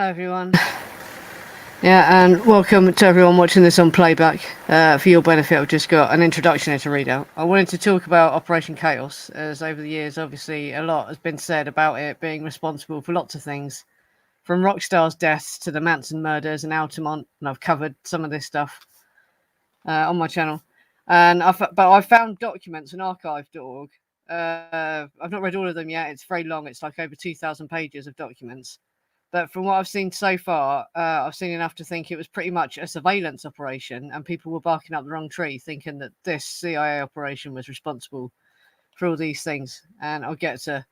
Hi everyone. Yeah, and welcome to everyone watching this on playback. For your benefit, I've just got an introduction here to read out. I wanted to talk about Operation Chaos, as over the years, obviously, a lot has been said about it being responsible for lots of things, from Rockstar's deaths to the Manson murders and Altamont, and I've covered some of this stuff on my channel. And I've found documents on archive.org. I've not read all of them yet. It's very long. It's like over 2,000 pages of documents. But from what I've seen so far, I've seen enough to think it was pretty much a surveillance operation, and people were barking up the wrong tree, thinking that this CIA operation was responsible for all these things. And I'll get to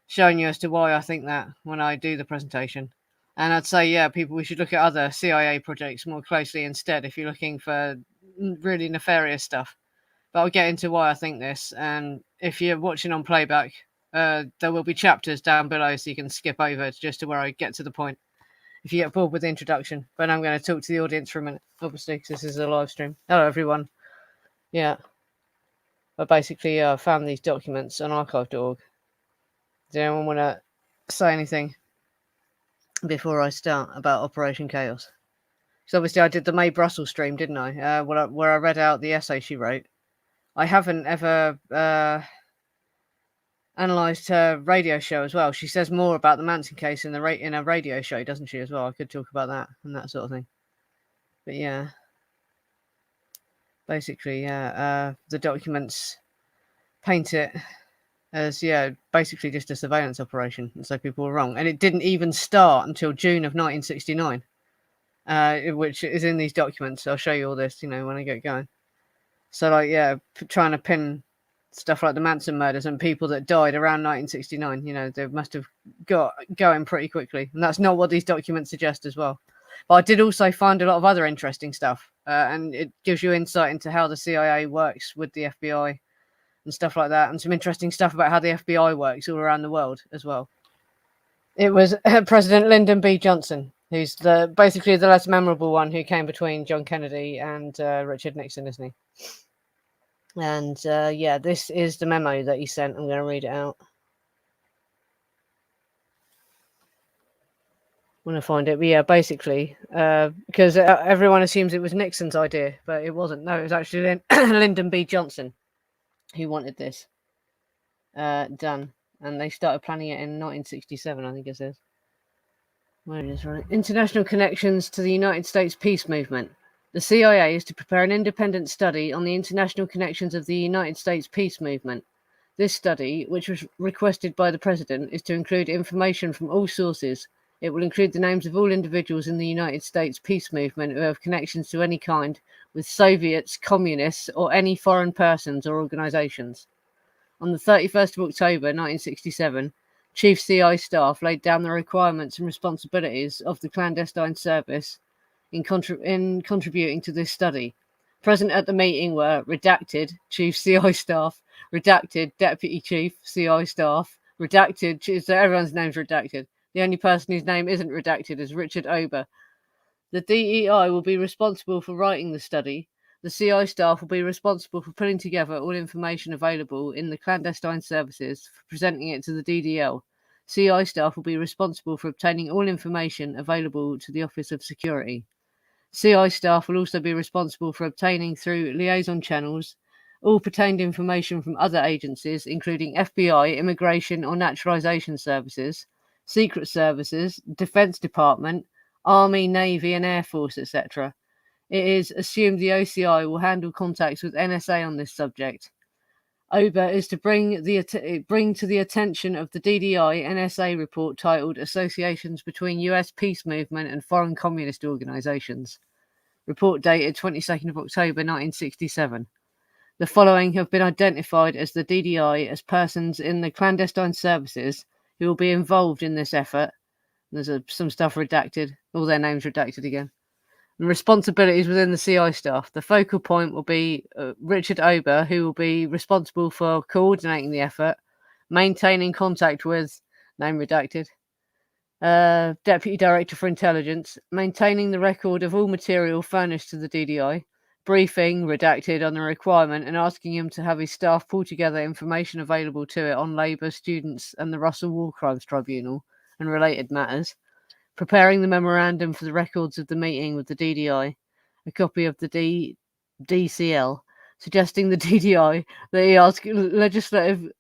showing you as to why I think that when I do the presentation. And I'd say, yeah, we should look at other CIA projects more closely instead if you're looking for really nefarious stuff. But I'll get into why I think this. And if you're watching on playback, there will be chapters down below so you can skip over just to where I get to the point if you get bored with the introduction. But I'm going to talk to the audience for a minute, obviously, because this is a live stream. Hello, everyone. Yeah. I basically found these documents on archive.org. Does anyone want to say anything before I start about Operation Chaos? Because obviously I did the May Brussels stream, didn't I? Where I read out the essay she wrote. I haven't ever analysed her radio show as well. She says more about the Manson case in a radio show, doesn't she, as well? I could talk about that and that sort of thing. But yeah, basically, yeah, the documents paint it as, yeah, basically just a surveillance operation. And so people were wrong. And it didn't even start until June of 1969, which is in these documents. I'll show you all this, when I get going. So, like, yeah, trying to pin stuff like the Manson murders and people that died around 1969, they must have got going pretty quickly. And that's not what these documents suggest as well. But I did also find a lot of other interesting stuff. And it gives you insight into how the CIA works with the FBI and stuff like that. And some interesting stuff about how the FBI works all around the world as well. It was President Lyndon B Johnson, who's basically the less memorable one, who came between John Kennedy and Richard Nixon, isn't he? And yeah, this is the memo that he sent. I'm going to read it out. I'm going to find it. But yeah, basically, because everyone assumes it was Nixon's idea, but it wasn't. No, it was actually Lyndon B Johnson who wanted this done. And they started planning it in 1967, I think it says. Where it is, right? International connections to the United States peace movement. The CIA is to prepare an independent study on the international connections of the United States peace movement. This study, which was requested by the President, is to include information from all sources. It will include the names of all individuals in the United States peace movement who have connections to any kind with Soviets, communists, or any foreign persons or organizations. On the 31st of October 1967, Chief CI staff laid down the requirements and responsibilities of the clandestine service in contributing to this study. Present at the meeting were redacted Chief CI staff, redacted Deputy Chief CI staff, redacted, so everyone's name's redacted. The only person whose name isn't redacted is Richard Ober. The DEI will be responsible for writing the study. The CI staff will be responsible for putting together all information available in the clandestine services, for presenting it to the DDL. CI staff will be responsible for obtaining all information available to the Office of Security. CI staff will also be responsible for obtaining through liaison channels all pertained information from other agencies, including FBI, Immigration or Naturalization Services, Secret Services, Defense Department, Army, Navy and Air Force, etc. It is assumed the OCI will handle contacts with NSA on this subject. Ober is to bring to the attention of the DDI NSA report titled Associations Between U.S. Peace Movement and Foreign Communist Organizations. Report dated 22nd of October 1967. The following have been identified as the DDI as persons in the clandestine services who will be involved in this effort. There's some stuff redacted, all their names redacted again. And responsibilities within the CI staff. The focal point will be Richard Ober, who will be responsible for coordinating the effort, maintaining contact with, name redacted, Deputy Director for Intelligence, maintaining the record of all material furnished to the DDI, briefing, redacted, on the requirement and asking him to have his staff pull together information available to it on Labour, students and the Russell War Crimes Tribunal and related matters, preparing the memorandum for the records of the meeting with the DDI, a copy of the DCL, suggesting the DDI that he ask legislative.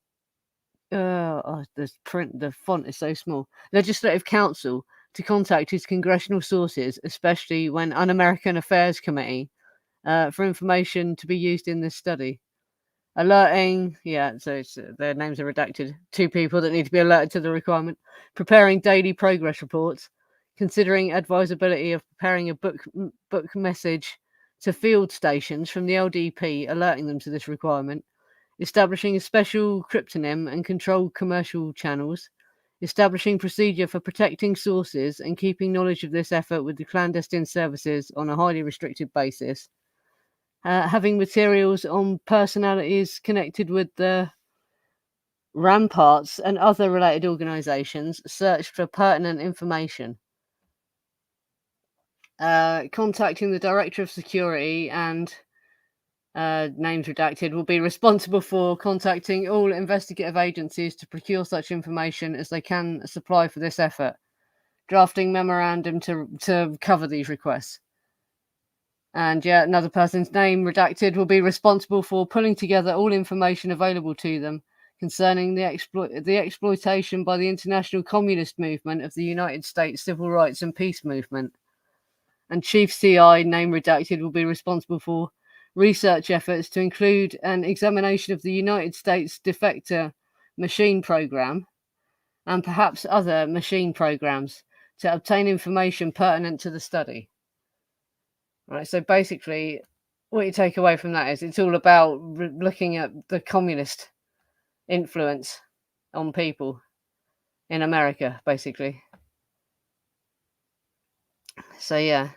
The font is so small. Legislative Council to contact his congressional sources, especially when Un-American Affairs Committee, for information to be used in this study. Alerting, their names are redacted. 2 people that need to be alerted to the requirement. Preparing daily progress reports. Considering advisability of preparing a book message to field stations from the LDP, alerting them to this requirement. Establishing a special cryptonym and controlled commercial channels. Establishing procedure for protecting sources and keeping knowledge of this effort with the clandestine services on a highly restricted basis. Having materials on personalities connected with the ramparts and other related organizations searched for pertinent information. Contacting the Director of Security and names redacted will be responsible for contacting all investigative agencies to procure such information as they can supply for this effort. Drafting memorandum to cover these requests. And another person's name redacted will be responsible for pulling together all information available to them concerning the exploitation by the international communist movement of the United States civil rights and peace movement. And Chief CI, name redacted, will be responsible for research efforts to include an examination of the United States defector machine program and perhaps other machine programs to obtain information pertinent to the study. Right, so basically, what you take away from that is it's all about looking at the communist influence on people in America, basically. So, yeah.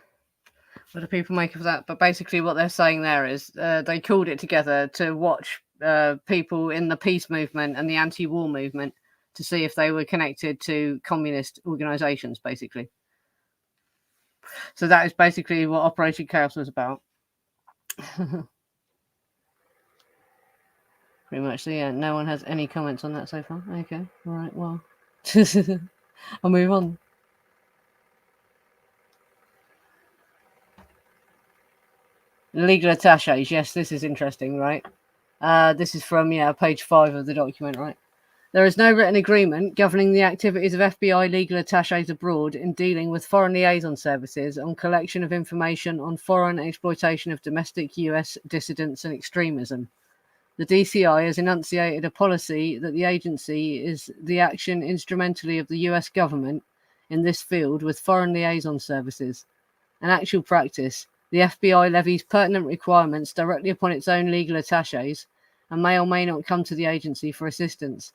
What do people make of that? But basically what they're saying there is they called it together to watch people in the peace movement and the anti-war movement to see if they were connected to communist organizations, basically. So that is basically what Operation Chaos was about. Pretty much. So yeah, no one has any comments on that so far. Okay, all right, well, I'll move on. Legal attaches. Yes, this is interesting, right? This is from page 5 of the document, right? There is no written agreement governing the activities of FBI legal attaches abroad in dealing with foreign liaison services on collection of information on foreign exploitation of domestic US dissidents and extremism. The DCI has enunciated a policy that the agency is the action instrumentally of the US government in this field with foreign liaison services. In actual practice, the FBI levies pertinent requirements directly upon its own legal attaches and may or may not come to the agency for assistance.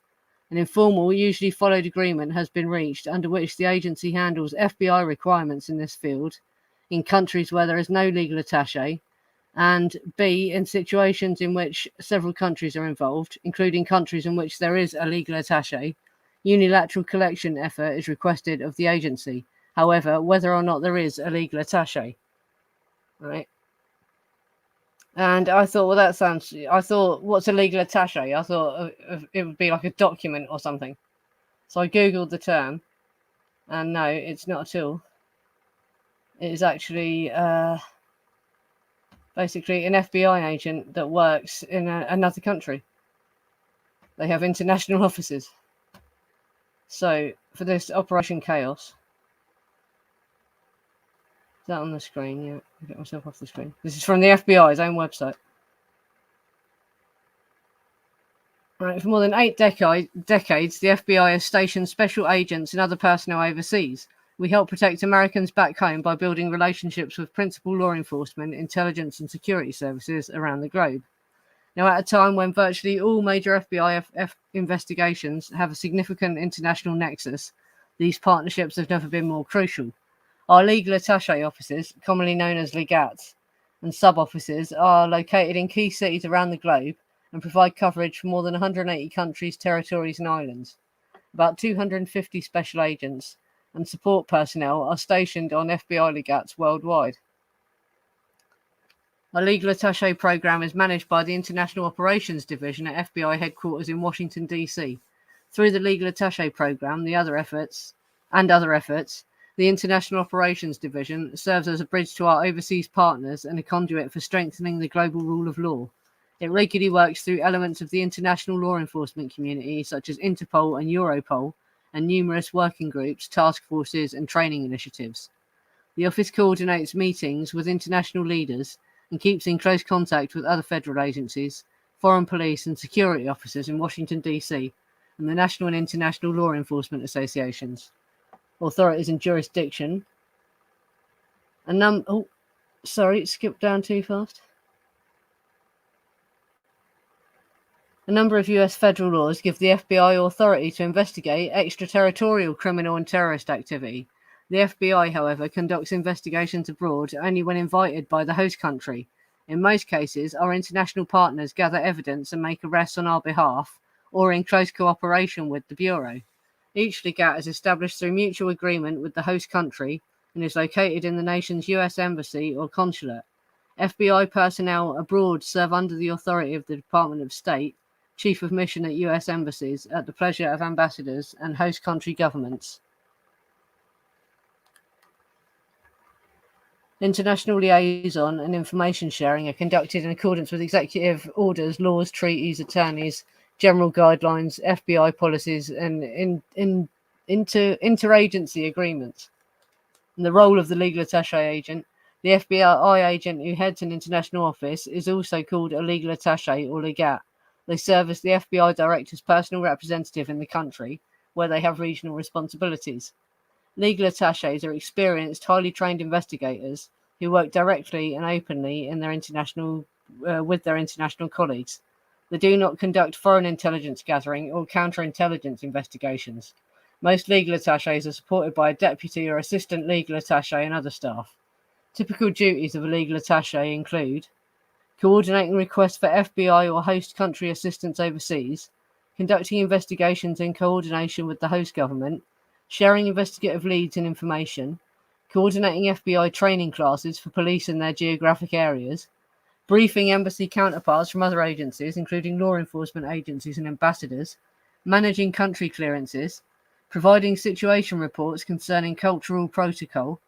An informal, usually followed agreement has been reached under which the agency handles FBI requirements in this field in countries where there is no legal attache, and B, in situations in which several countries are involved, including countries in which there is a legal attache, unilateral collection effort is requested of the agency, however, whether or not there is a legal attache. Right? And I thought, what's a legal attache? I thought it would be like a document or something. So I Googled the term, and no, it's not at all. It is actually basically an FBI agent that works in another country. They have international offices. So for this Operation Chaos, is that on the screen? Yeah, I'll get myself off the screen. This is from the FBI's own website. Right, for more than 8 decades, the FBI has stationed special agents and other personnel overseas. We help protect Americans back home by building relationships with principal law enforcement, intelligence, and security services around the globe. Now, at a time when virtually all major FBI investigations have a significant international nexus, these partnerships have never been more crucial. Our legal attaché offices, commonly known as legats, and sub-offices are located in key cities around the globe and provide coverage for more than 180 countries, territories, and islands. About 250 special agents and support personnel are stationed on FBI legats worldwide. Our legal attaché program is managed by the International Operations Division at FBI headquarters in Washington, D.C. Through the legal attaché program, other efforts, The International Operations Division serves as a bridge to our overseas partners and a conduit for strengthening the global rule of law. It regularly works through elements of the international law enforcement community, such as Interpol and Europol, and numerous working groups, task forces, and training initiatives. The office coordinates meetings with international leaders and keeps in close contact with other federal agencies, foreign police and security officers in Washington, D.C., and the national and international law enforcement associations, authorities and jurisdiction. Skipped down too fast. A number of US federal laws give the FBI authority to investigate extraterritorial criminal and terrorist activity. The FBI, however, conducts investigations abroad only when invited by the host country. In most cases, our international partners gather evidence and make arrests on our behalf, or in close cooperation with the Bureau. Each legat is established through mutual agreement with the host country and is located in the nation's US embassy or consulate. FBI personnel abroad serve under the authority of the Department of State, Chief of Mission at US embassies, at the pleasure of ambassadors and host country governments. International liaison and information sharing are conducted in accordance with executive orders, laws, treaties, attorneys, general guidelines, FBI policies, and interagency agreements. And the role of the legal attaché agent. The FBI agent who heads an international office is also called a legal attaché or legat. They serve as the FBI director's personal representative in the country, where they have regional responsibilities. Legal attachés are experienced, highly trained investigators who work directly and openly in with their international colleagues. They do not conduct foreign intelligence gathering or counterintelligence investigations. Most legal attachés are supported by a deputy or assistant legal attaché and other staff. Typical duties of a legal attaché include coordinating requests for FBI or host country assistance overseas, conducting investigations in coordination with the host government, sharing investigative leads and information, coordinating FBI training classes for police in their geographic areas, briefing embassy counterparts from other agencies, including law enforcement agencies and ambassadors, managing country clearances, providing situation reports concerning cultural protocol,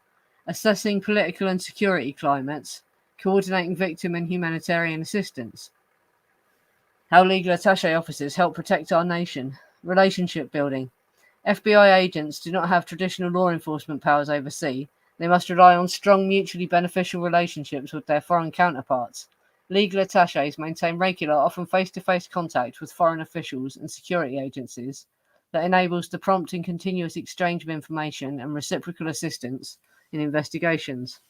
assessing political and security climates, coordinating victim and humanitarian assistance. How legal attaché officers help protect our nation. Relationship building. FBI agents do not have traditional law enforcement powers overseas. They must rely on strong, mutually beneficial relationships with their foreign counterparts. Legal attachés maintain regular, often face-to-face contact with foreign officials and security agencies that enables the prompt and continuous exchange of information and reciprocal assistance in investigations.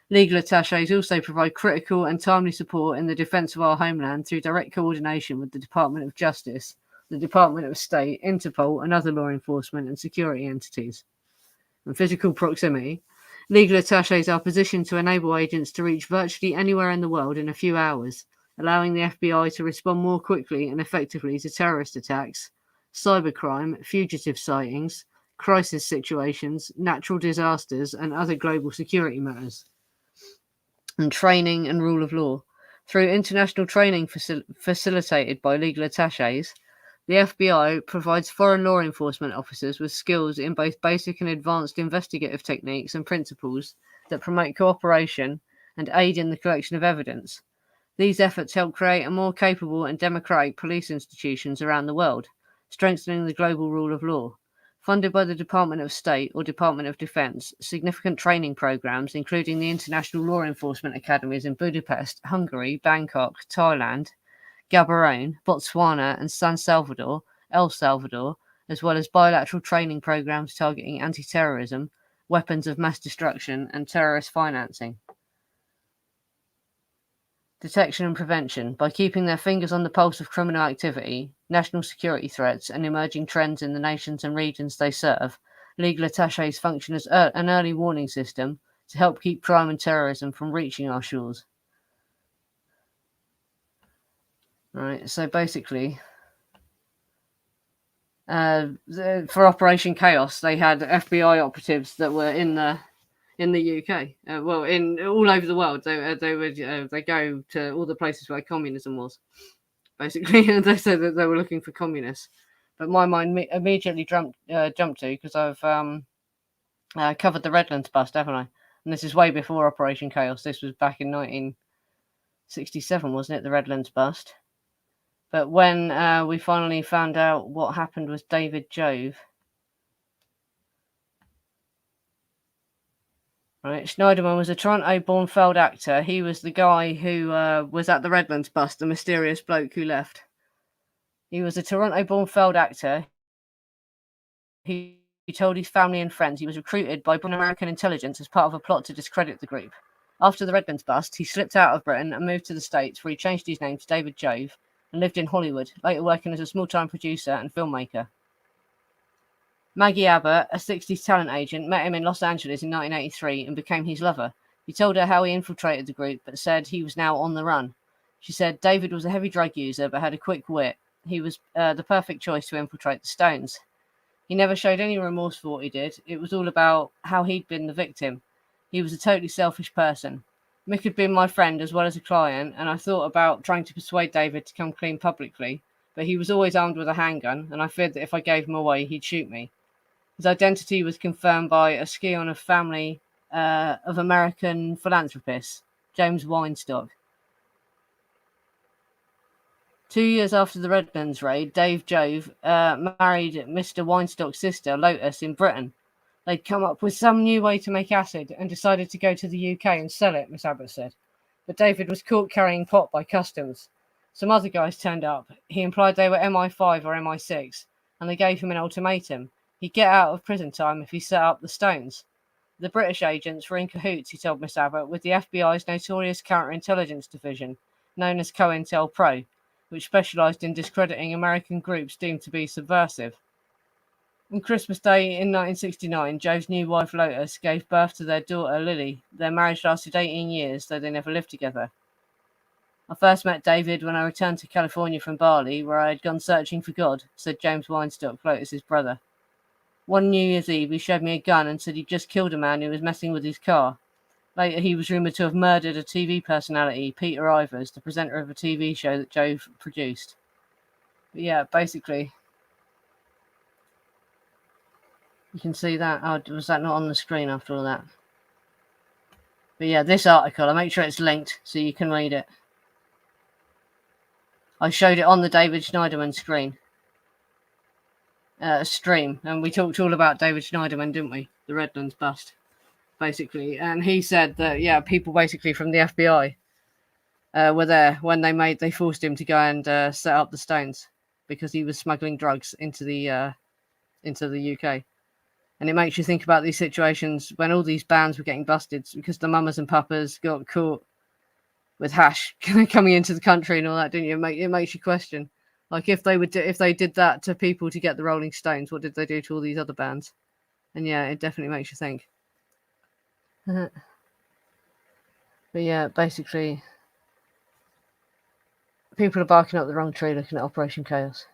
Legal attachés also provide critical and timely support in the defense of our homeland through direct coordination with the Department of Justice, the Department of State, Interpol, and other law enforcement and security entities. And physical proximity. Legal attachés are positioned to enable agents to reach virtually anywhere in the world in a few hours, allowing the FBI to respond more quickly and effectively to terrorist attacks, cybercrime, fugitive sightings, crisis situations, natural disasters, and other global security matters. And training and rule of law. Through international training facilitated by legal attachés, the FBI provides foreign law enforcement officers with skills in both basic and advanced investigative techniques and principles that promote cooperation and aid in the collection of evidence. These efforts help create a more capable and democratic police institutions around the world, strengthening the global rule of law. Funded by the Department of State or Department of Defense, significant training programs, including the International Law Enforcement Academies in Budapest, Hungary, Bangkok, Thailand, Gaborone, Botswana, and San Salvador, El Salvador, as well as bilateral training programs targeting anti-terrorism, weapons of mass destruction, and terrorist financing. Detection and prevention. By keeping their fingers on the pulse of criminal activity, national security threats, and emerging trends in the nations and regions they serve, legal attachés function as an early warning system to help keep crime and terrorism from reaching our shores. Right, so basically, for Operation Chaos, they had FBI operatives that were in the UK, in all over the world. They go to all the places where communism was, basically, and they said that they were looking for communists. But my mind immediately jumped to, because I've covered the Redlands bust, haven't I? And this is way before Operation Chaos. This was back in 1967, wasn't it? The Redlands bust. But when we finally found out what happened with David Jove, right? Schneiderman was a Toronto-born failed actor. He was the guy who was at the Redlands bust, the mysterious bloke who left. He was a Toronto-born failed actor. He told his family and friends he was recruited by American intelligence as part of a plot to discredit the group. After the Redlands bust, he slipped out of Britain and moved to the States, where he changed his name to David Jove and lived in Hollywood, later working as a small-time producer and filmmaker. Maggie Abbott, a 60s talent agent, met him in Los Angeles in 1983 and became his lover. He told her how he infiltrated the group, but said he was now on the run. She said David was a heavy drug user, but had a quick wit. He was the perfect choice to infiltrate the Stones. He never showed any remorse for what he did. It was all about how he'd been the victim. He was a totally selfish person. Mick had been my friend as well as a client, and I thought about trying to persuade David to come clean publicly, but he was always armed with a handgun, and I feared that if I gave him away, he'd shoot me. His identity was confirmed by a scion of family of American philanthropists, James Weinstock. 2 years after the Redlands raid, Dave Jove married Mr. Weinstock's sister, Lotus, in Britain. They'd come up with some new way to make acid and decided to go to the UK and sell it, Miss Abbott said. But David was caught carrying pot by customs. Some other guys turned up. He implied they were MI5 or MI6, and they gave him an ultimatum. He'd get out of prison time if he set up the Stones. The British agents were in cahoots, he told Miss Abbott, with the FBI's notorious counterintelligence division, known as COINTELPRO, which specialised in discrediting American groups deemed to be subversive. On Christmas Day in 1969, Joe's new wife Lotus gave birth to their daughter Lily. Their marriage lasted 18 years, though they never lived together. I first met David when I returned to California from Bali, where I had gone searching for God, said James Weinstock, Lotus's brother. One New Year's Eve, he showed me a gun and said he'd just killed a man who was messing with his car. Later, he was rumoured to have murdered a TV personality, Peter Ivers, the presenter of a TV show that Jove produced. But yeah, basically, you can see that. Oh, was that not on the screen after all that? But yeah, this article, I'll make sure it's linked so you can read it. I showed it on the David Schneiderman stream, and we talked all about David Schneiderman, didn't we? The Redlands bust, basically. And he said that, yeah, people basically from the FBI were there when they forced him to go and set up the Stones because he was smuggling drugs into the UK. And it makes you think about these situations when all these bands were getting busted because the mamas and papas got caught with hash coming into the country and all that, didn't you? It makes you question, like, if they did that to people to get the Rolling Stones, what did they do to all these other bands? And yeah, it definitely makes you think. But yeah, basically, people are barking up the wrong tree looking at Operation Chaos.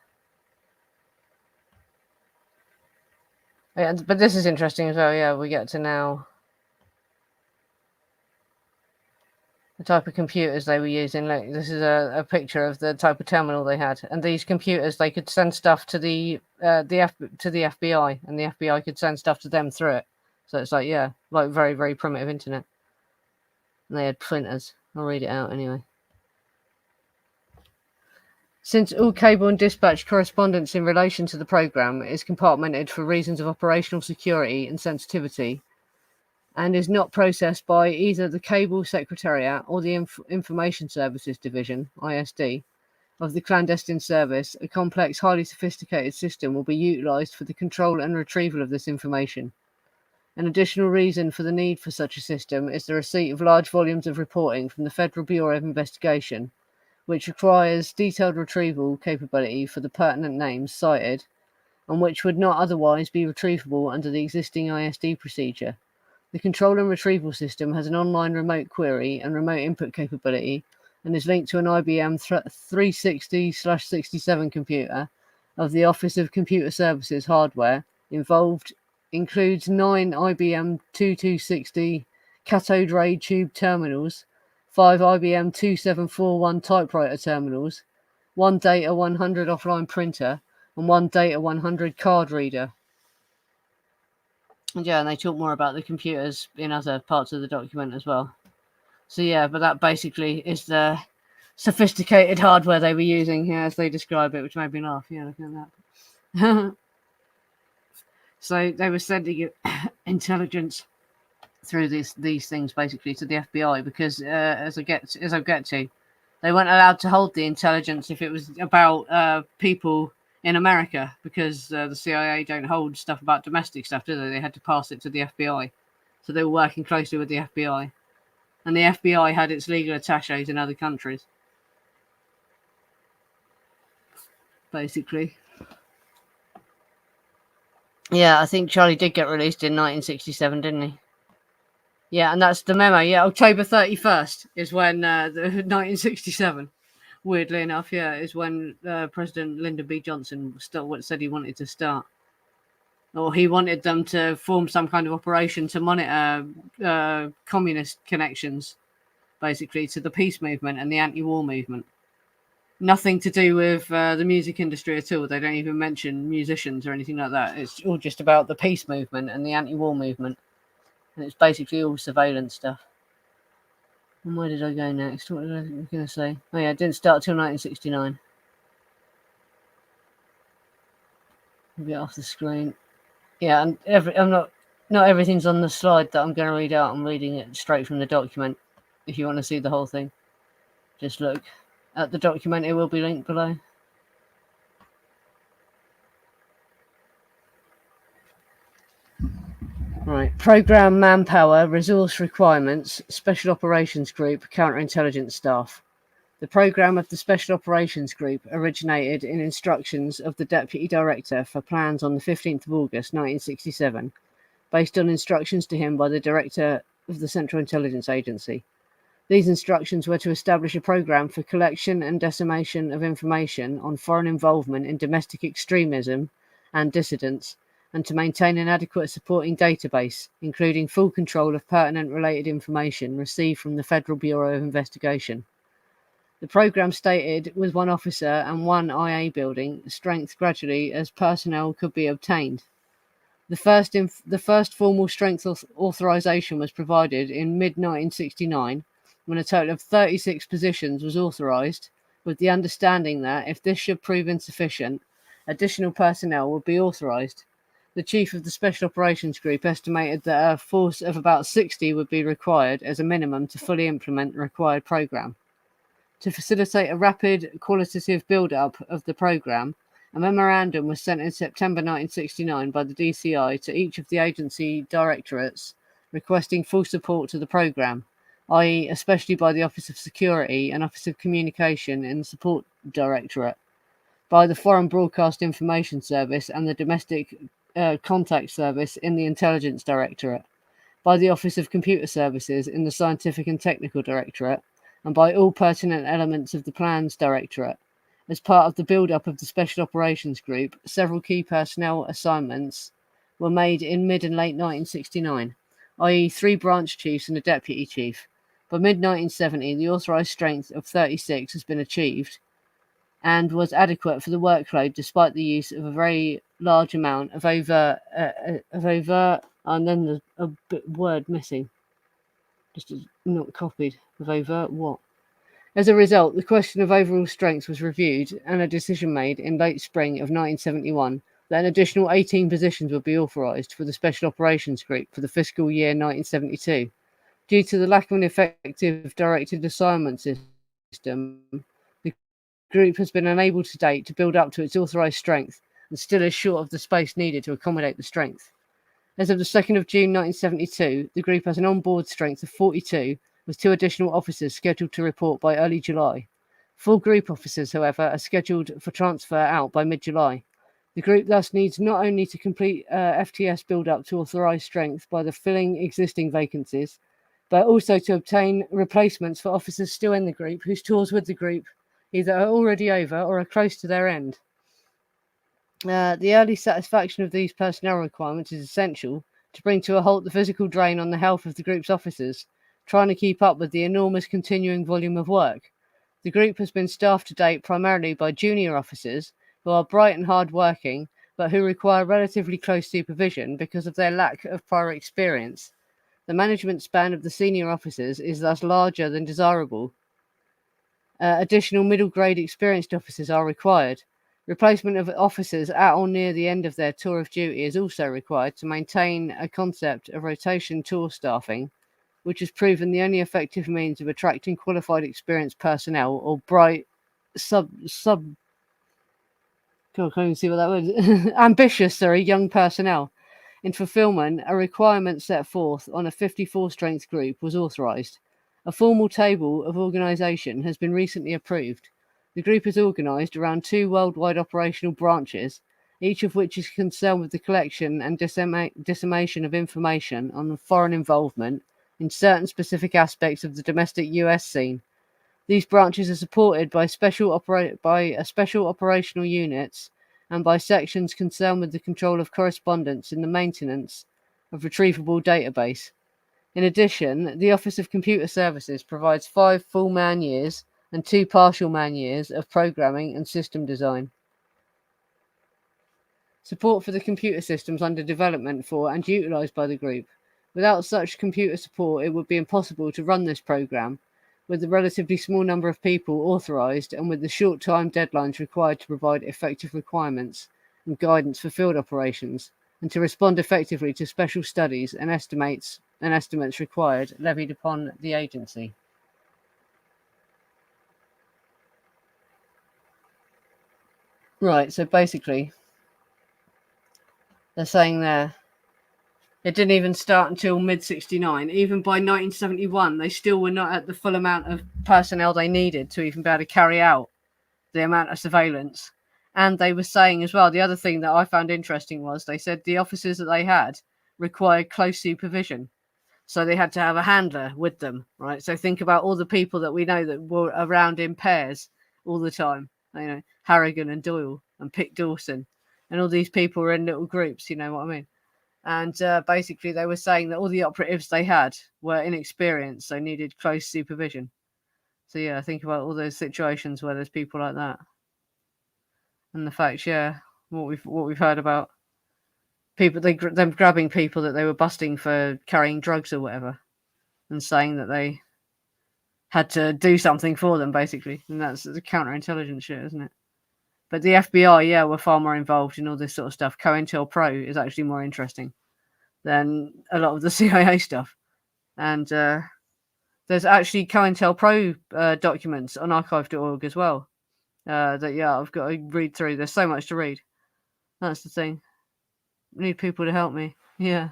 Yeah, but this is interesting as well. Yeah, we get to now the type of computers they were using. Like, this is a picture of the type of terminal they had, and these computers, they could send stuff to the FBI, and the FBI could send stuff to them through it. So it's like, yeah, like very, very primitive internet. And they had printers. I'll read it out anyway. Since all cable and dispatch correspondence in relation to the program is compartmented for reasons of operational security and sensitivity, and is not processed by either the Cable Secretariat or the Information Services Division, ISD, of the clandestine service, a complex, highly sophisticated system will be utilised for the control and retrieval of this information. An additional reason for the need for such a system is the receipt of large volumes of reporting from the Federal Bureau of Investigation, which requires detailed retrieval capability for the pertinent names cited, and which would not otherwise be retrievable under the existing ISD procedure. The control and retrieval system has an online remote query and remote input capability and is linked to an IBM 360/67 computer of the Office of Computer Services hardware. Involved includes 9 IBM 2260 cathode ray tube terminals, 5 IBM 2741 typewriter terminals, 1 Data 100 offline printer, and 1 Data 100 card reader. And yeah, and they talk more about the computers in other parts of the document as well. So yeah, but that basically is the sophisticated hardware they were using here as they describe it, which made me laugh. Yeah, looking at that. So they were sending intelligence through these things basically to the FBI because as I get to, they weren't allowed to hold the intelligence if it was about people in America because the CIA don't hold stuff about domestic stuff, do they? They had to pass it to the FBI. So they were working closely with the FBI. And the FBI had its legal attaches in other countries. Basically. Yeah, I think Charlie did get released in 1967, didn't he? Yeah, and that's the memo. Yeah, October 31st is when the 1967. Weirdly enough, yeah, is when President Lyndon B Johnson said he wanted to start. Or he wanted them to form some kind of operation to monitor communist connections, basically, to the peace movement and the anti-war movement. Nothing to do with the music industry at all. They don't even mention musicians or anything like that. It's all just about the peace movement and the anti-war movement. And it's basically all surveillance stuff. And where did I go next? What was I going to say? Oh yeah, it didn't start till 1969. I'll get off the screen. Yeah, and not everything's on the slide that I'm going to read out. I'm reading it straight from the document. If you want to see the whole thing, just look at the document. It will be linked below. Right. Program manpower, resource requirements, Special Operations Group, counterintelligence staff. The program of the Special Operations Group originated in instructions of the Deputy Director for Plans on the 15th of August 1967, based on instructions to him by the Director of the Central Intelligence Agency. These instructions were to establish a program for collection and dissemination of information on foreign involvement in domestic extremism and dissidents, and to maintain an adequate supporting database, including full control of pertinent related information received from the Federal Bureau of Investigation. The program stated with one officer and one IA building strength gradually as personnel could be obtained. The first formal strength authorization was provided in mid-1969 when a total of 36 positions was authorized, with the understanding that if this should prove insufficient, additional personnel would be authorized. The chief of the Special Operations Group estimated that a force of about 60 would be required as a minimum to fully implement the required program. To facilitate a rapid qualitative build-up of the program, a memorandum was sent in September 1969 by the DCI to each of the agency directorates requesting full support to the program, i.e. especially by the Office of Security and Office of Communication in the Support Directorate, by the Foreign Broadcast Information Service and the Domestic Contact Service in the Intelligence Directorate, by the Office of Computer Services in the Scientific and Technical Directorate, and by all pertinent elements of the Plans Directorate. As part of the build-up of the Special Operations Group, several key personnel assignments were made in mid and late 1969, i.e. 3 branch chiefs and a deputy chief. By mid-1970, the authorised strength of 36 has been achieved and was adequate for the workload despite the use of a very large amount of overt, and then there's a word missing, just not copied, of overt what? As a result, the question of overall strength was reviewed and a decision made in late spring of 1971 that an additional 18 positions would be authorised for the Special Operations Group for the fiscal year 1972. Due to the lack of an effective directed assignment system, the group has been unable to date to build up to its authorised strength and still is short of the space needed to accommodate the strength. As of the 2nd of June 1972, the group has an on-board strength of 42, with 2 additional officers scheduled to report by early July. 4 group officers, however, are scheduled for transfer out by mid-July. The group thus needs not only to complete FTS build-up to authorised strength by the filling existing vacancies, but also to obtain replacements for officers still in the group whose tours with the group either are already over or are close to their end. The early satisfaction of these personnel requirements is essential to bring to a halt the physical drain on the health of the group's officers, trying to keep up with the enormous continuing volume of work. The group has been staffed to date primarily by junior officers who are bright and hard-working but who require relatively close supervision because of their lack of prior experience. The management span of the senior officers is thus larger than desirable. Additional middle grade experienced officers are required. Replacement of officers at or near the end of their tour of duty is also required to maintain a concept of rotation tour staffing, which has proven the only effective means of attracting qualified experienced personnel or bright can't even see what that was. Ambitious, young personnel. In fulfillment, a requirement set forth on a 54 strength group was authorised. A formal table of organisation has been recently approved. The group is organised around 2 worldwide operational branches, each of which is concerned with the collection and dissemination of information on foreign involvement in certain specific aspects of the domestic US scene. These branches are supported by special operational units and by sections concerned with the control of correspondence and the maintenance of retrievable database. In addition, the Office of Computer Services provides 5 full man years and 2 partial man years of programming and system design. Support for the computer systems under development for and utilised by the group. Without such computer support, it would be impossible to run this program with the relatively small number of people authorised and with the short time deadlines required to provide effective requirements and guidance for field operations, and to respond effectively to special studies and estimates required levied upon the agency. Right, so basically, they're saying there, it didn't even start until mid-69. Even by 1971, they still were not at the full amount of personnel they needed to even be able to carry out the amount of surveillance. And they were saying as well, the other thing that I found interesting was they said the officers that they had required close supervision. So they had to have a handler with them, right? So think about all the people that we know that were around in pairs all the time. You know, Harrigan and Doyle and Pitt Dawson. And all these people were in little groups, you know what I mean? And basically they were saying that all the operatives they had were inexperienced, so needed close supervision. So yeah, think about all those situations where there's people like that. And the fact, what we've heard about people, them grabbing people that they were busting for carrying drugs or whatever, and saying that they had to do something for them, basically. And that's the counterintelligence shit, isn't it? But the FBI, were far more involved in all this sort of stuff. COINTELPRO is actually more interesting than a lot of the CIA stuff. And there's actually COINTELPRO documents on archive.org as well. That I've got to read through. There's so much to read. That's the thing. I need people to help me. Yeah.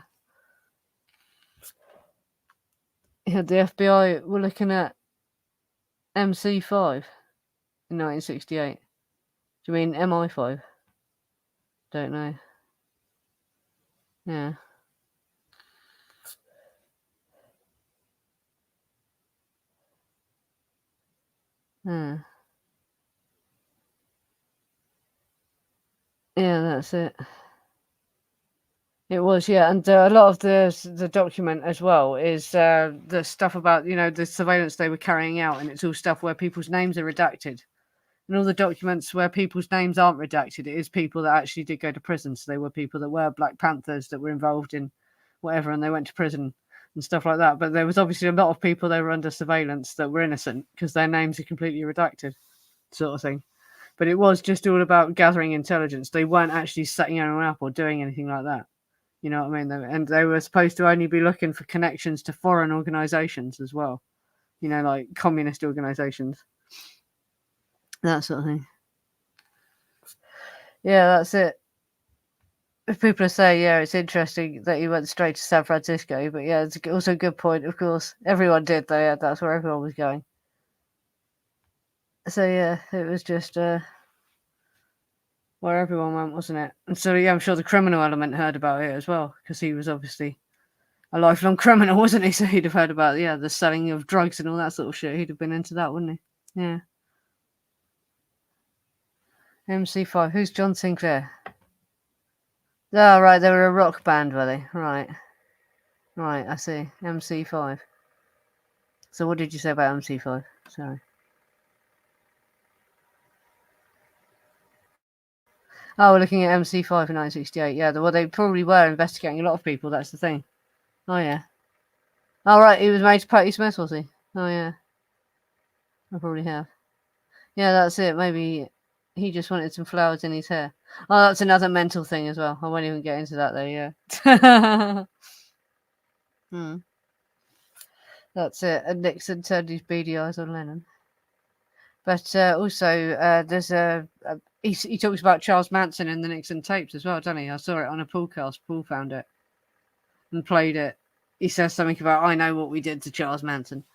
Yeah, the FBI were looking at MC5 in 1968. Do you mean MI5? Don't know. Yeah. Yeah, that's it. It was, and a lot of the document as well is the stuff about the surveillance they were carrying out, and it's all stuff where people's names are redacted, and all the documents where people's names aren't redacted, it is people that actually did go to prison. So they were people that were Black Panthers that were involved in whatever, and they went to prison and stuff like that. But there was obviously a lot of people that were under surveillance that were innocent because their names are completely redacted, sort of thing. But it was just all about gathering intelligence. They weren't actually setting anyone up or doing anything like that. You know what I mean? And they were supposed to only be looking for connections to foreign organizations as well. Like communist organizations. That sort of thing. Yeah, that's it. If people say, it's interesting that you went straight to San Francisco, but it's also a good point, of course. Everyone did, though. Yeah, that's where everyone was going. So, it was just where everyone went, wasn't it? And so, I'm sure the criminal element heard about it as well, because he was obviously a lifelong criminal, wasn't he? So he'd have heard about the selling of drugs and all that sort of shit. He'd have been into that, wouldn't he? Yeah. MC5. Who's John Sinclair? Oh, right. They were a rock band, were they? Right. Right. I see. MC5. So what did you say about MC5? Sorry. Oh, we're looking at MC5 in 1968. Yeah, well, they probably were investigating a lot of people. That's the thing. Oh, yeah. Oh, right. He was made to Patti Smith, was he? Oh, yeah. I probably have. Yeah, that's it. Maybe he just wanted some flowers in his hair. Oh, that's another mental thing as well. I won't even get into that, though, yeah. That's it. And Nixon turned his beady eyes on Lennon. But also, there's he talks about Charles Manson in the Nixon tapes as well, doesn't he? I saw it on a podcast. Paul found it and played it. He says something about, I know what we did to Charles Manson.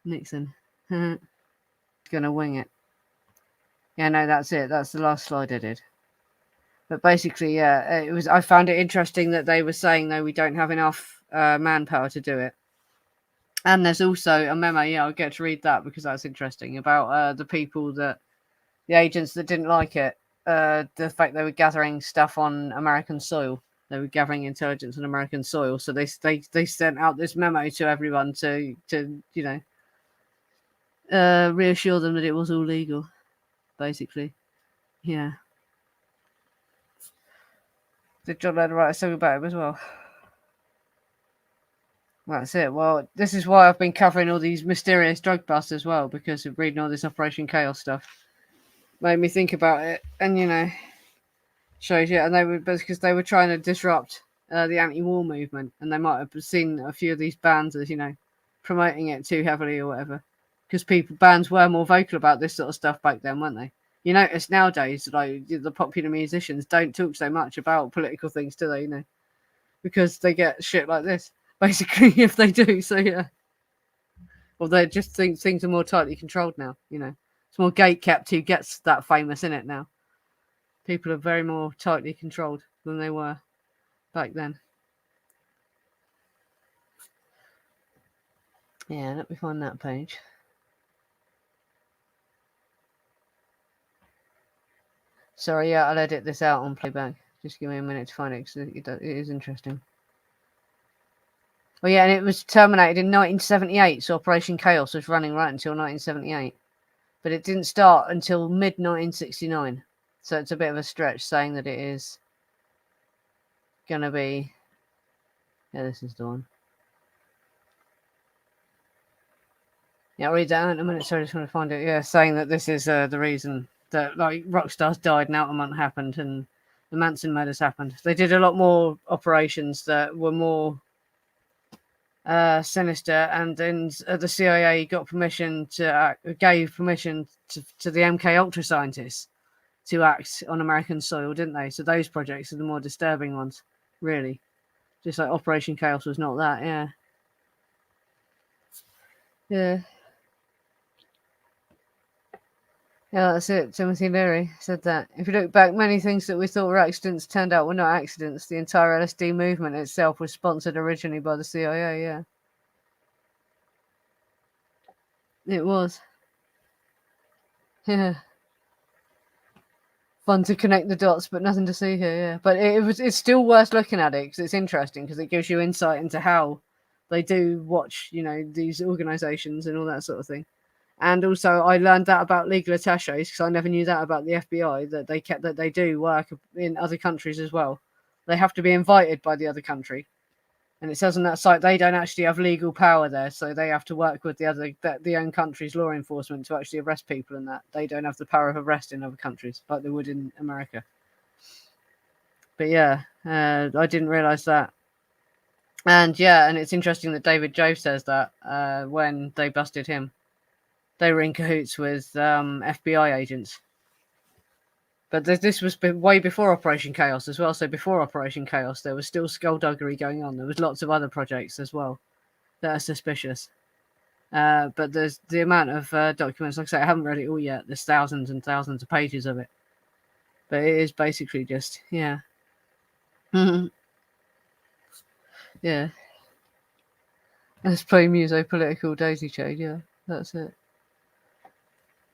Nixon. Gonna wing it. Yeah, no, that's it. That's the last slide I did. But basically, yeah, it was. I found it interesting that they were saying, no, we don't have enough manpower to do it. And there's also a memo. Yeah, I'll get to read that because that's interesting about the people the agents that didn't like it. The fact they were gathering stuff on American soil. They were gathering intelligence on American soil. So they sent out this memo to everyone to reassure them that it was all legal. Basically, yeah. Did John Lennon write a song about him as well? That's it. Well, this is why I've been covering all these mysterious drug busts as well, because of reading all this Operation Chaos stuff. Made me think about it, and shows you. And they were because they were trying to disrupt the anti-war movement, and they might have seen a few of these bands as promoting it too heavily or whatever. Because bands were more vocal about this sort of stuff back then, weren't they? You notice nowadays, like the popular musicians don't talk so much about political things, do they? Because they get shit like this, basically, if they do. So yeah, or they just think things are more tightly controlled now. It's more gate-kept who gets that famous in it now. People are very more tightly controlled than they were back then. Yeah, let me find that page. Sorry, yeah, I'll edit this out on playback. Just give me a minute to find it, because it is interesting. Well, yeah, and it was terminated in 1978, so Operation Chaos was running right until 1978. But it didn't start until mid-1969. So it's a bit of a stretch saying that it is going to be... Yeah, this is the one. Yeah, I'll read that out in a minute. Sorry, I just want to find it. Yeah, saying that this is the reason that rock stars died and Altamont happened and the Manson murders happened. They did a lot more operations that were more sinister, and then the CIA got permission gave permission to the MK Ultra scientists to act on American soil, didn't they? So those projects are the more disturbing ones, really. Just like Operation Chaos was not that, yeah. Yeah. Yeah, that's it. Timothy Leary said that. If you look back, many things that we thought were accidents turned out were not accidents. The entire LSD movement itself was sponsored originally by the CIA, yeah. It was. Yeah. Fun to connect the dots, but nothing to see here, yeah. But it's still worth looking at it, because it's interesting, because it gives you insight into how they do watch, these organizations and all that sort of thing. And also, I learned that about legal attaches, because I never knew that about the FBI, that they do work in other countries as well. They have to be invited by the other country, and it says on that site they don't actually have legal power there, so they have to work with the own country's law enforcement to actually arrest people, and that they don't have the power of arrest in other countries like they would in America. But yeah, I didn't realize that. And yeah, and it's interesting that David Jove says that when they busted him, they were in cahoots with FBI agents. But this was way before Operation Chaos as well. So before Operation Chaos, there was still skullduggery going on. There was lots of other projects as well that are suspicious. But there's the amount of documents, like I say, I haven't read it all yet. There's thousands and thousands of pages of it. But it is basically just, yeah. Yeah. Let's play muso-political daisy chain, yeah. That's it.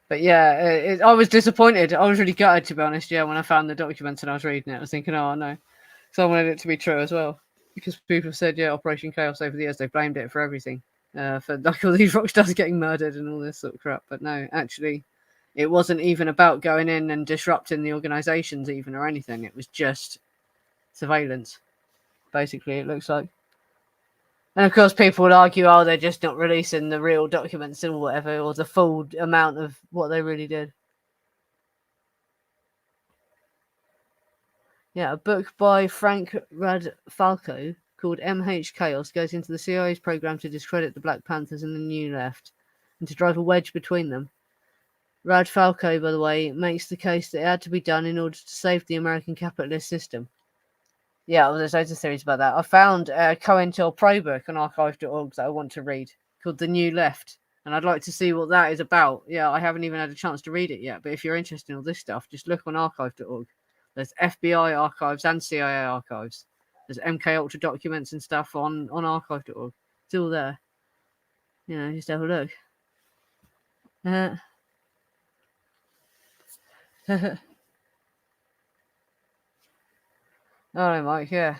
But yeah, I was disappointed. I was really gutted, to be honest, yeah, when I found the documents and I was reading it. I was thinking, oh, no. So I wanted it to be true as well. Because people have said, yeah, Operation Chaos over the years, they blamed it for everything. For like all these rock stars getting murdered and all this sort of crap. But no, actually, It wasn't even about going in and disrupting the organizations even or anything. It was just surveillance, basically, it looks like. And of course, people would argue, oh, they're just not releasing the real documents or whatever, or the full amount of what they really did. Yeah, a book by Frank Radfalco called MH Chaos goes into the CIA's program to discredit the Black Panthers and the New Left and to drive a wedge between them. Radfalco, by the way, makes the case that it had to be done in order to save the American capitalist system. Yeah, well, there's loads of theories about that. I found a COINTELPRO book on archive.org that I want to read called The New Left, and I'd like to see what that is about. Yeah, I haven't even had a chance to read it yet, but if you're interested in all this stuff, just look on archive.org. There's FBI archives and CIA archives. There's MK Ultra documents and stuff on archive.org. It's all there. You know, just have a look. All right, Mike, yeah.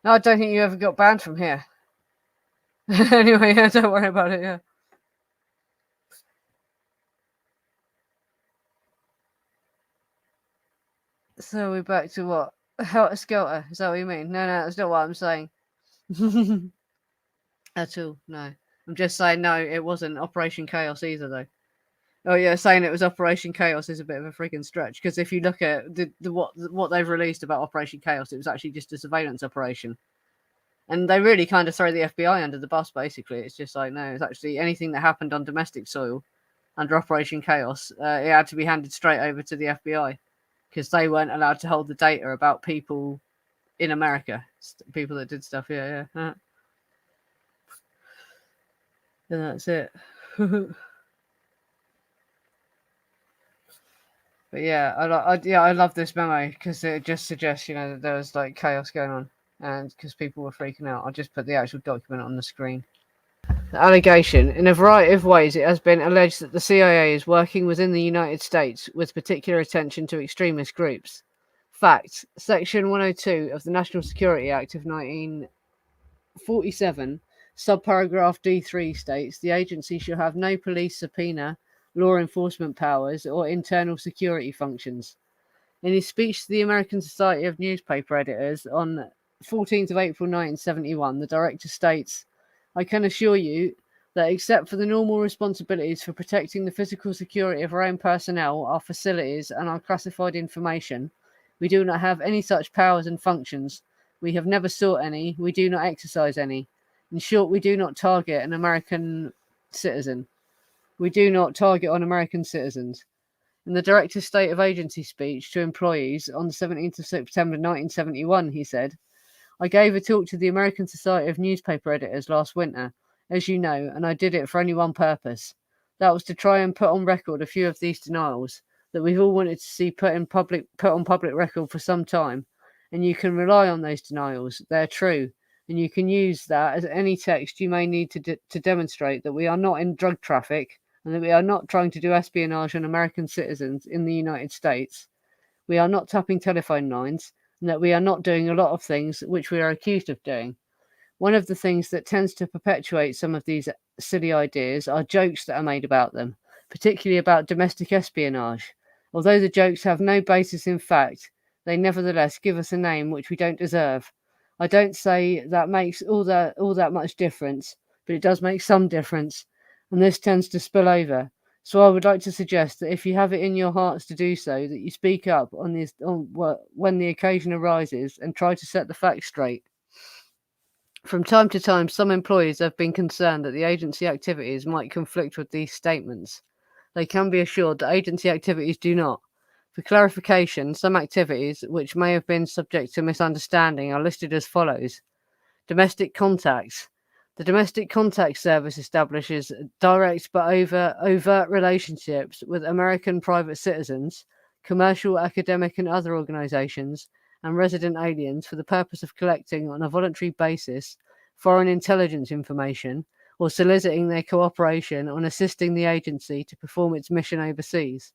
No, I don't think you ever got banned from here. Anyway, yeah, don't worry about it, yeah. So we're back to what? Helter Skelter, is that what you mean? No, that's not what I'm saying. At all, no. I'm just saying, no, it wasn't Operation Chaos either, though. Oh yeah, saying it was Operation Chaos is a bit of a freaking stretch, because if you look at what they've released about Operation Chaos, it was actually just a surveillance operation. And they really kind of throw the FBI under the bus, basically. It's just like, no, it's actually anything that happened on domestic soil under Operation Chaos, it had to be handed straight over to the FBI, because they weren't allowed to hold the data about people in America, people that did stuff. Yeah. And that's it. But yeah, I love this memo because it just suggests, that there was like chaos going on, and because people were freaking out. I'll just put the actual document on the screen. The allegation: in a variety of ways, it has been alleged that the CIA is working within the United States with particular attention to extremist groups. Fact: Section 102 of the National Security Act of 1947, subparagraph D3 states the agency shall have no police subpoena, law enforcement powers, or internal security functions. In his speech to the American Society of Newspaper Editors on 14th of April 1971, the director states, I can assure you that except for the normal responsibilities for protecting the physical security of our own personnel, our facilities, and our classified information, we do not have any such powers and functions. We have never sought any. We do not exercise any. In short, we do not target an American citizen. We do not target on American citizens. In the Director's State of Agency speech to employees on the 17th of September 1971, he said, I gave a talk to the American Society of Newspaper Editors last winter, as you know, and I did it for only one purpose. That was to try and put on record a few of these denials that we've all wanted to see put on public record for some time. And you can rely on those denials. They're true. And you can use that as any text you may need to demonstrate that we are not in drug traffic and that we are not trying to do espionage on American citizens in the United States. We are not tapping telephone lines, and that we are not doing a lot of things which we are accused of doing. One of the things that tends to perpetuate some of these silly ideas are jokes that are made about them, particularly about domestic espionage. Although the jokes have no basis in fact, they nevertheless give us a name which we don't deserve. I don't say that makes all that much difference, but it does make some difference, and this tends to spill over. So I would like to suggest that if you have it in your hearts to do so, that you speak up when the occasion arises and try to set the facts straight. From time to time, some employees have been concerned that the agency activities might conflict with these statements. They can be assured that agency activities do not. For clarification, some activities which may have been subject to misunderstanding are listed as follows. Domestic contacts. The Domestic Contact Service establishes direct but overt relationships with American private citizens, commercial, academic, and other organizations, and resident aliens for the purpose of collecting on a voluntary basis foreign intelligence information or soliciting their cooperation on assisting the agency to perform its mission overseas.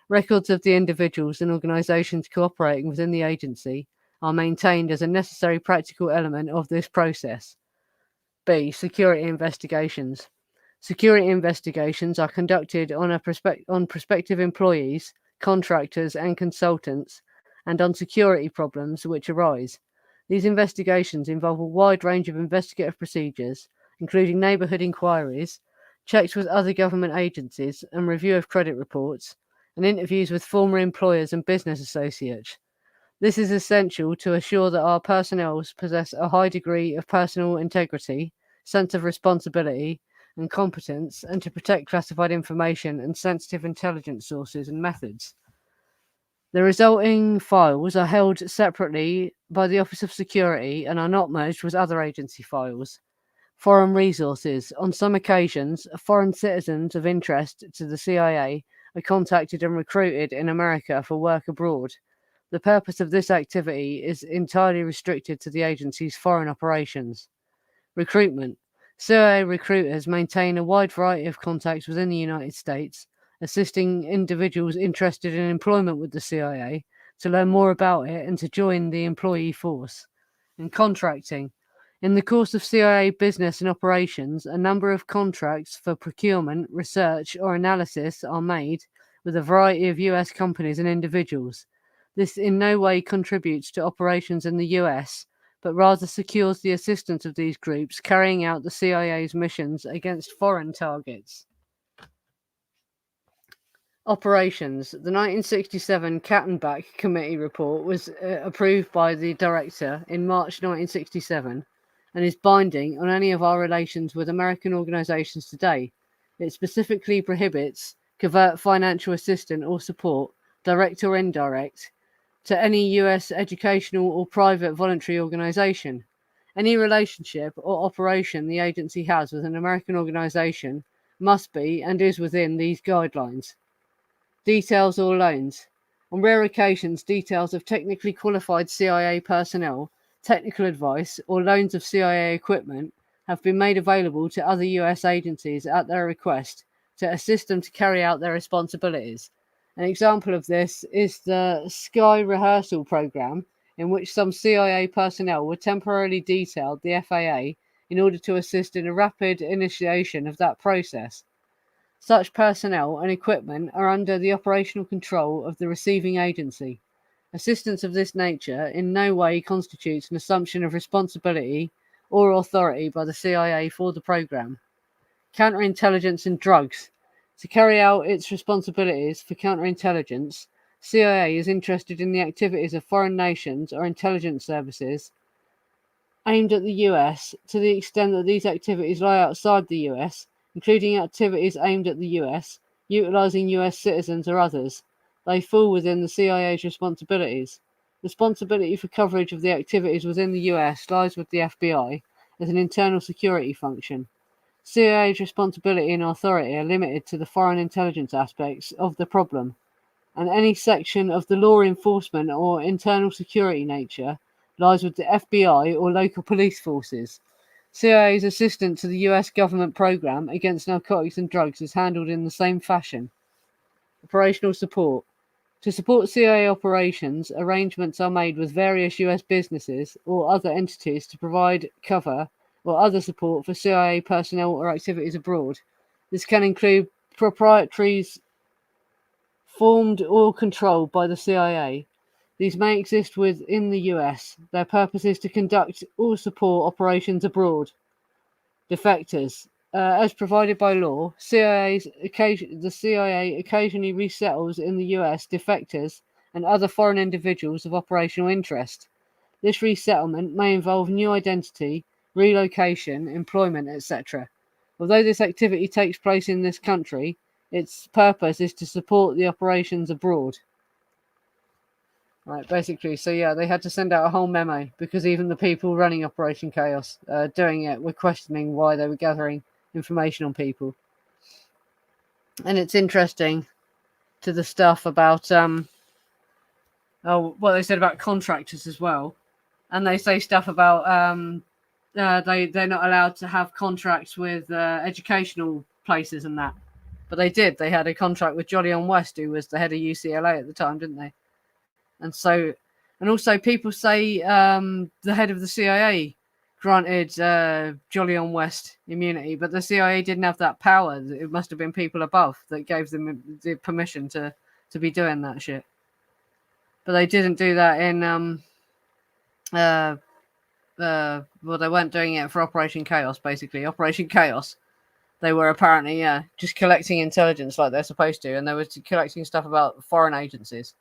Records of the individuals and organizations cooperating within the agency are maintained as a necessary practical element of this process. B. Security investigations. Security investigations are conducted on prospective employees, contractors, and consultants, and on security problems which arise. These investigations involve a wide range of investigative procedures, including neighbourhood inquiries, checks with other government agencies, and review of credit reports, and interviews with former employers and business associates. This is essential to assure that our personnel possess a high degree of personal integrity, sense of responsibility, and competence, and to protect classified information and sensitive intelligence sources and methods. The resulting files are held separately by the Office of Security and are not merged with other agency files. Foreign resources. On some occasions, foreign citizens of interest to the CIA are contacted and recruited in America for work abroad. The purpose of this activity is entirely restricted to the agency's foreign operations. Recruitment. CIA recruiters maintain a wide variety of contacts within the United States, assisting individuals interested in employment with the CIA to learn more about it and to join the employee force. And contracting. In the course of CIA business and operations, a number of contracts for procurement, research, or analysis are made with a variety of US companies and individuals. This in no way contributes to operations in the US, but rather secures the assistance of these groups carrying out the CIA's missions against foreign targets. Operations. The 1967 Kattenbach Committee report was approved by the director in March 1967 and is binding on any of our relations with American organizations today. It specifically prohibits covert financial assistance or support, direct or indirect, to any US educational or private voluntary organization. Any relationship or operation the agency has with an American organization must be and is within these guidelines. Details or loans. On rare occasions, details of technically qualified CIA personnel, technical advice, or loans of CIA equipment have been made available to other US agencies at their request to assist them to carry out their responsibilities. An example of this is the Sky Rehearsal Program, in which some CIA personnel were temporarily detailed the FAA in order to assist in a rapid initiation of that process. Such personnel and equipment are under the operational control of the receiving agency. Assistance of this nature in no way constitutes an assumption of responsibility or authority by the CIA for the program. Counterintelligence and drugs. To carry out its responsibilities for counterintelligence, CIA is interested in the activities of foreign nations or intelligence services aimed at the US to the extent that these activities lie outside the US, including activities aimed at the US, utilizing US citizens or others. They fall within the CIA's responsibilities. Responsibility for coverage of the activities within the US lies with the FBI as an internal security function. CIA's responsibility and authority are limited to the foreign intelligence aspects of the problem, and any section of the law enforcement or internal security nature lies with the FBI or local police forces. CIA's assistance to the US government program against narcotics and drugs is handled in the same fashion. Operational support. To support CIA operations, arrangements are made with various US businesses or other entities to provide cover or other support for CIA personnel or activities abroad. This can include proprietaries formed or controlled by the CIA. These may exist within the US. Their purpose is to conduct or support operations abroad. Defectors. As provided by law, the CIA occasionally resettles in the US defectors and other foreign individuals of operational interest. This resettlement may involve new identity, relocation, employment, etc. Although this activity takes place in this country, its purpose is to support the operations abroad. Right, basically, so yeah, they had to send out a whole memo because even the people running Operation Chaos, doing it, were questioning why they were gathering information on people. And it's interesting to the stuff about what they said about contractors as well, and they say stuff about they're not allowed to have contracts with educational places and that, but they did. They had a contract with Jolyon West, who was the head of UCLA at the time, didn't they? And so, and also people say the head of the CIA granted Jolyon West immunity, but the CIA didn't have that power. It must have been people above that gave them the permission to be doing that shit. But they didn't do that in well, they weren't doing it for Operation Chaos. Basically, Operation Chaos, they were apparently just collecting intelligence like they're supposed to, and they were collecting stuff about foreign agencies.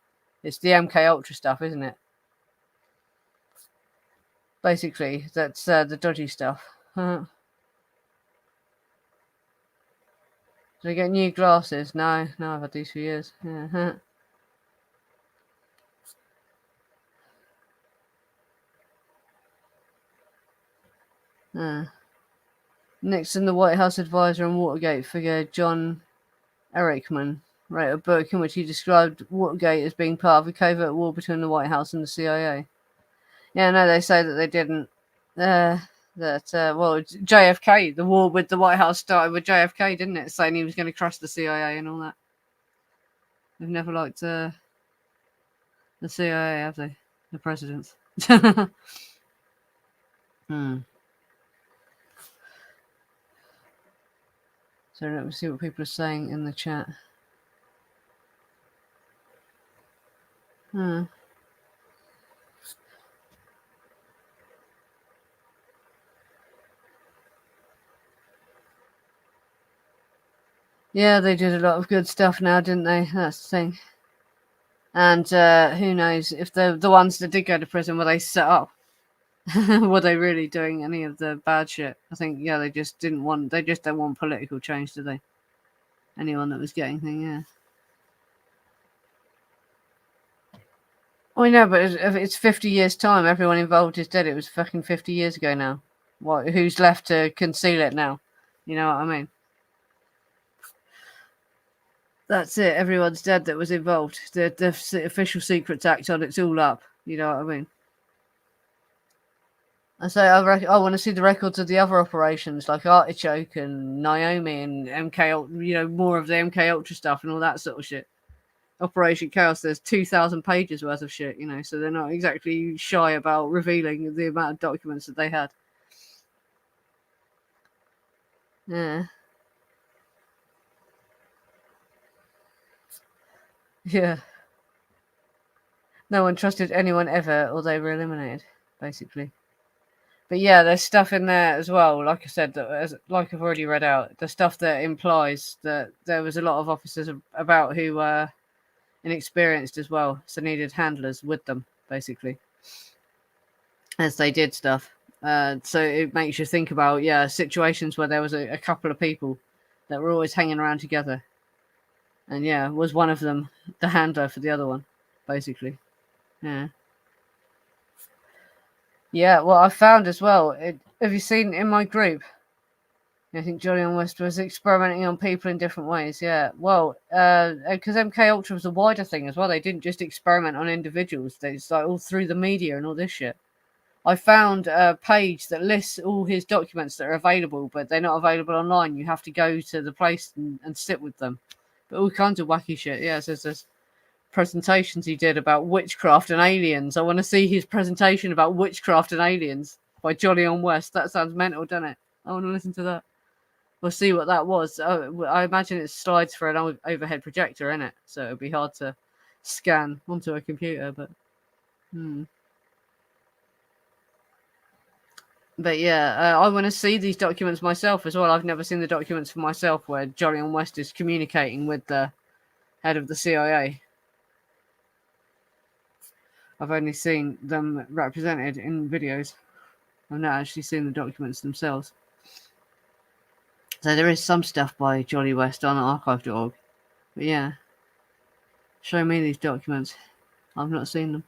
It's the MK Ultra stuff, isn't it? Basically, that's the dodgy stuff. Did I get new glasses? No, I've had these for years. Nixon, the White House advisor on Watergate figure John Erickman, wrote a book in which he described Watergate as being part of a covert war between the White House and the CIA. Yeah, no, they say that they didn't. Well, JFK, the war with the White House started with JFK, didn't it? Saying he was going to crush the CIA and all that. They've never liked the CIA, have they? The presidents. So let me see what people are saying in the chat. Yeah, they did a lot of good stuff now, didn't they? That's the thing. And who knows if the ones that did go to prison, were they set up? Were they really doing any of the bad shit? I think they just don't want political change, do they? Anyone that was getting things, yeah. I know, but if it's 50 years' time, everyone involved is dead. It was fucking 50 years ago now. What? Who's left to conceal it now? You know what I mean? That's it. Everyone's dead that was involved. The Official Secrets Act on it's all up. You know what I mean? I say I want to see the records of the other operations like Artichoke and Naomi and MK. More of the MK Ultra stuff and all that sort of shit. Operation Chaos. There's 2,000 pages worth of shit. So they're not exactly shy about revealing the amount of documents that they had. Yeah. Yeah. No one trusted anyone ever, or they were eliminated, basically. But yeah, there's stuff in there as well. Like I said, like I've already read out, the stuff that implies that there was a lot of officers about who were inexperienced as well, so needed handlers with them, basically, as they did stuff. So it makes you think about situations where there was a couple of people that were always hanging around together, and was one of them the handler for the other one, basically. Yeah, well, I found as well. Have you seen in my group? I think Jolyon West was experimenting on people in different ways. Yeah, well, because MK Ultra was a wider thing as well. They didn't just experiment on individuals. It's like all through the media and all this shit. I found a page that lists all his documents that are available, but they're not available online. You have to go to the place and sit with them. But all kinds of wacky shit. Yeah, so there's presentations he did about witchcraft and aliens. I want to see his presentation about witchcraft and aliens by Jolyon West. That sounds mental, doesn't it? I want to listen to that. We'll see what that was. I imagine it slides for an overhead projector, in it, so it'd be hard to scan onto a computer. But yeah, I want to see these documents myself as well. I've never seen the documents for myself where Jolyon West is communicating with the head of the CIA. I've only seen them represented in videos. I've not actually seen the documents themselves. So there is some stuff by Jolly West on archive.org. But yeah, show me these documents. I've not seen them.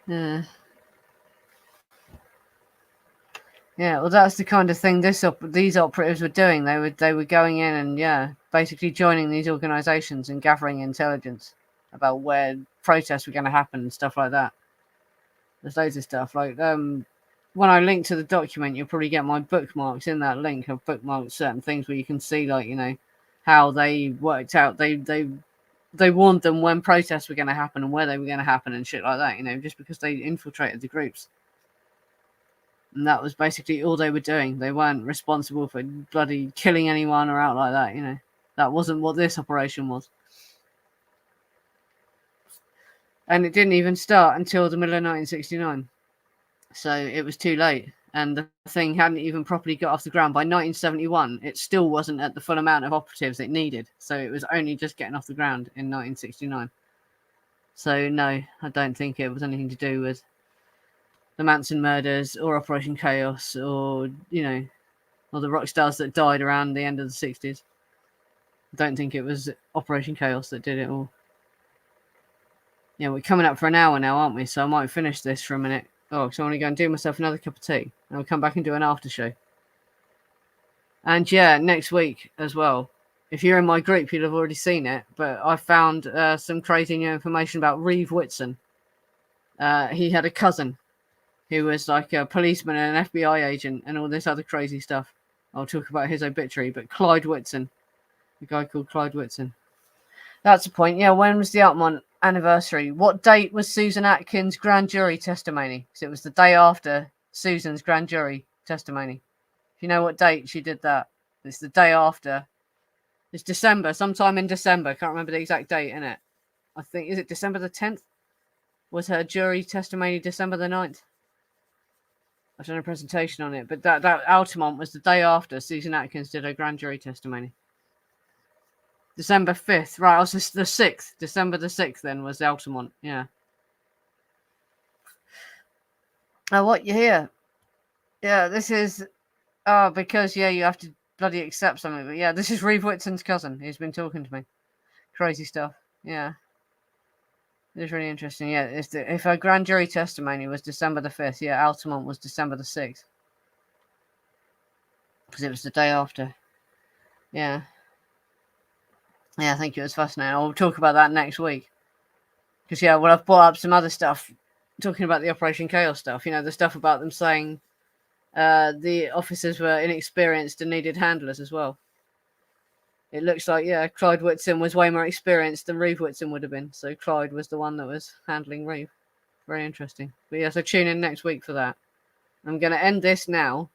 Yeah. Yeah, well, that's the kind of thing these operatives were doing. They were going in and basically joining these organisations and gathering intelligence about where protests were going to happen and stuff like that. There's loads of stuff like when I link to the document, you'll probably get my bookmarks in that link. I've bookmarked certain things where you can see how they worked out. They warned them when protests were going to happen and where they were going to happen and shit like that. Just because they infiltrated the groups And that was basically all they were doing. They weren't responsible for bloody killing anyone or out like that, you know. That wasn't what this operation was. And it didn't even start until the middle of 1969. So it was too late. And the thing hadn't even properly got off the ground. By 1971, it still wasn't at the full amount of operatives it needed. So it was only just getting off the ground in 1969. So no, I don't think it was anything to do with the Manson murders or Operation Chaos or, you know, or the rock stars that died around the end of the 60s. I don't think it was Operation Chaos that did it all. Yeah, we're coming up for an hour now, aren't we? So I might finish this for a minute. Oh, so I want to go and do myself another cup of tea. And we'll come back and do an after show. And yeah, next week as well. If you're in my group, you'll have already seen it. But I found some crazy new information about Reeve Whitson. He had a cousin who was like a policeman and an FBI agent and all this other crazy stuff. I'll talk about his obituary. But Clyde Whitson, a guy called Clyde Whitson. That's the point. Yeah, when was the Altamont anniversary? What date was Susan Atkins' grand jury testimony? Because it was the day after Susan's grand jury testimony. If you know what date she did that, it's the day after. It's December, sometime in December. Can't remember the exact date, innit? I think, is it December the 10th? Was her jury testimony December the 9th? I've done a presentation on it, but that Altamont was the day after Susan Atkins did her grand jury testimony. December 5th, right? I was just the 6th. December the 6th then was Altamont, yeah. Oh, what you hear? Yeah, this is because yeah, you have to bloody accept something. But yeah, this is Reeve Whitson's cousin. He's been talking to me. Crazy stuff. Yeah, it's really interesting. Yeah, if her grand jury testimony was December the 5th, yeah, Altamont was December the 6th because it was the day after. Yeah. Yeah, I think it was fascinating. I'll talk about that next week. Because, yeah, well, I've brought up some other stuff, talking about the Operation Chaos stuff, you know, the stuff about them saying the officers were inexperienced and needed handlers as well. It looks like, yeah, Clyde Whitson was way more experienced than Reeve Whitson would have been. So Clyde was the one that was handling Reeve. Very interesting. But, yeah, so tune in next week for that. I'm going to end this now,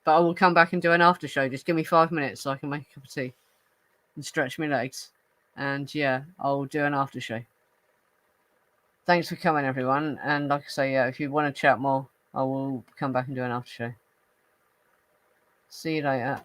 but I will come back and do an after show. Just give me 5 minutes so I can make a cup of tea and stretch my legs. And yeah, I'll do an after show. Thanks for coming, everyone. And like I say, yeah, if you want to chat more, I will come back and do an after show. See you later.